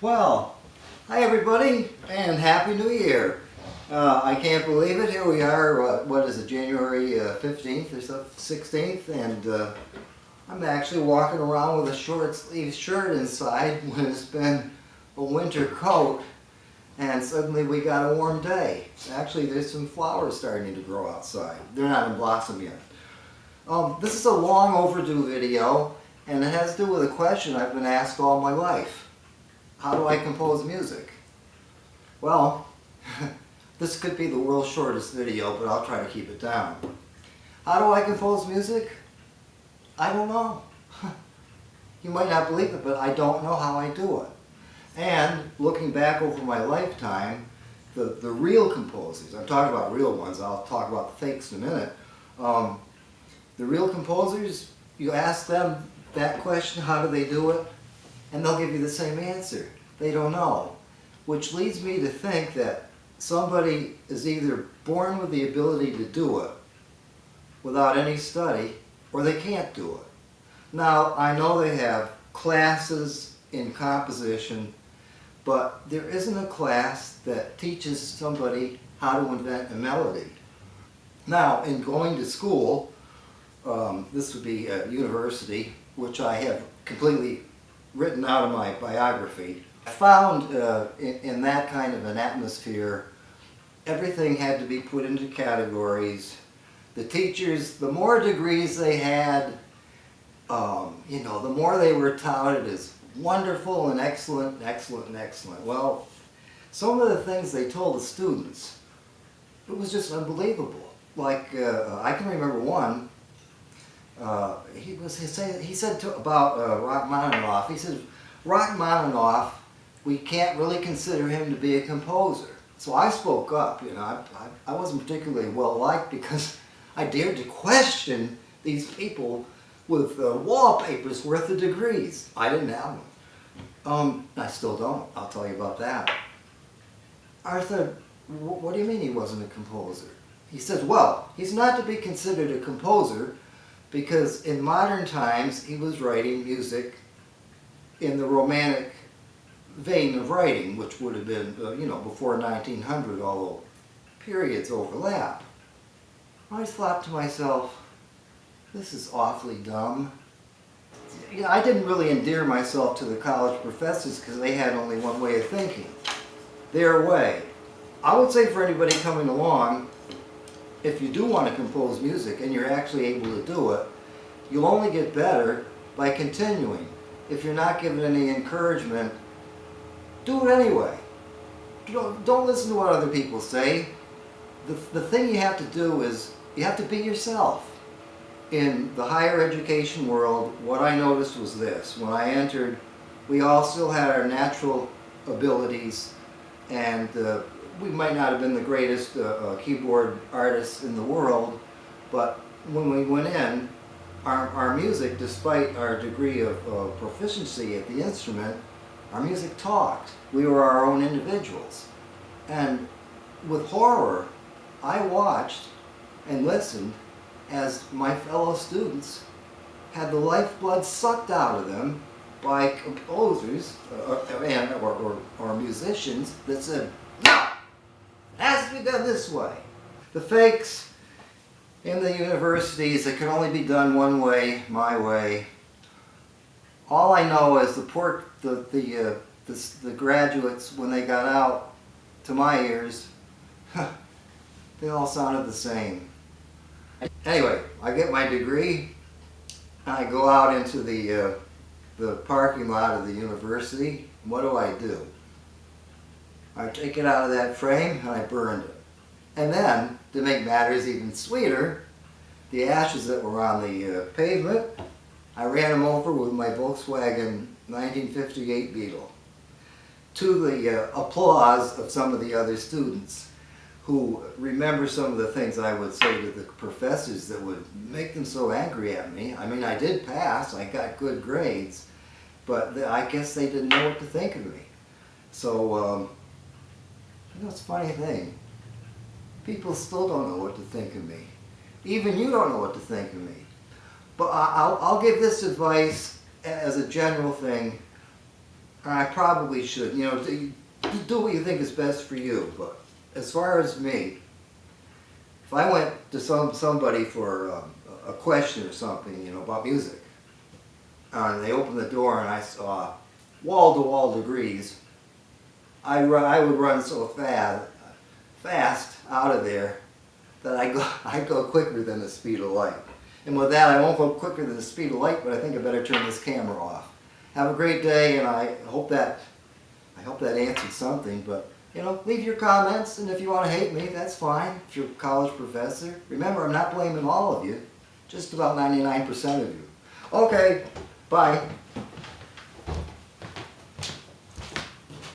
Well, hi everybody, and Happy New Year. I can't believe it. Here we are, what is it, January 15th or so, 16th, and I'm actually walking around with a short sleeve shirt inside when it's been a winter coat, and suddenly we got a warm day. Actually, there's some flowers starting to grow outside. They're not in blossom yet. This is a long overdue video, and it has to do with a question I've been asked all my life. How do I compose music? Well, this could be the world's shortest video, but I'll try to keep it down. How do I compose music? I don't know. You might not believe it, but I don't know how I do it. And looking back over my lifetime, the real composers, I'm talking about real ones, I'll talk about the fakes in a minute. The real composers, you ask them that question, how do they do it? And they'll give you the same answer. They don't know. Which leads me to think that somebody is either born with the ability to do it without any study, or they can't do it. Now, I know they have classes in composition, but there isn't a class that teaches somebody how to invent a melody. Now, in going to school, this would be at university, which I have completely written out of my biography. I found in that kind of an atmosphere, everything had to be put into categories. The teachers, the more degrees they had, the more they were touted as wonderful and excellent, excellent, and excellent. Well, some of the things they told the students, it was just unbelievable. Like, I can remember one, he said about Rachmaninoff, he said, Rachmaninoff, we can't really consider him to be a composer. So I spoke up, I wasn't particularly well liked because I dared to question these people with wallpapers worth of degrees. I didn't have them. I still don't, I'll tell you about that. Arthur, what do you mean he wasn't a composer? He said, well, he's not to be considered a composer because in modern times he was writing music in the Romantic vein of writing, which would have been, before 1900, although periods overlap. I thought to myself, this is awfully dumb. I didn't really endear myself to the college professors because they had only one way of thinking, their way. I would say for anybody coming along, if you do want to compose music and you're actually able to do it, you'll only get better by continuing. If you're not given any encouragement, do it anyway. Don't listen to what other people say. The thing you have to do is you have to be yourself. In the higher education world, what I noticed was this. When I entered, we all still had our natural abilities, and we might not have been the greatest keyboard artists in the world, but when we went in, our music, despite our degree of proficiency at the instrument, our music talked. We were our own individuals. And with horror, I watched and listened as my fellow students had the lifeblood sucked out of them by composers or musicians that said, no, it has to be done this way. The fakes in the universities, it can only be done one way, my way. All I know is the graduates, when they got out, to my ears, they all sounded the same. Anyway, I get my degree, and I go out into the parking lot of the university. What do? I take it out of that frame and I burned it. And then, to make matters even sweeter, the ashes that were on the pavement, I ran them over with my Volkswagen 1958 Beetle, to the applause of some of the other students who remember some of the things I would say to the professors that would make them so angry at me. I mean, I did pass, I got good grades, but I guess they didn't know what to think of me. So, it's a funny thing. People still don't know what to think of me. Even you don't know what to think of me. But I'll give this advice as a general thing. I probably should. You know, do what you think is best for you. But as far as me, if I went to somebody for a question or something, you know, about music, and they opened the door and I saw wall-to-wall degrees, I would run so fast out of there that I go quicker than the speed of light. And with that, I won't go quicker than the speed of light, but I think I better turn this camera off. Have a great day, and I hope that answered something. But you know, leave your comments, and if you want to hate me, that's fine. If you're a college professor, remember, I'm not blaming all of you, just about 99% of you. Okay, bye.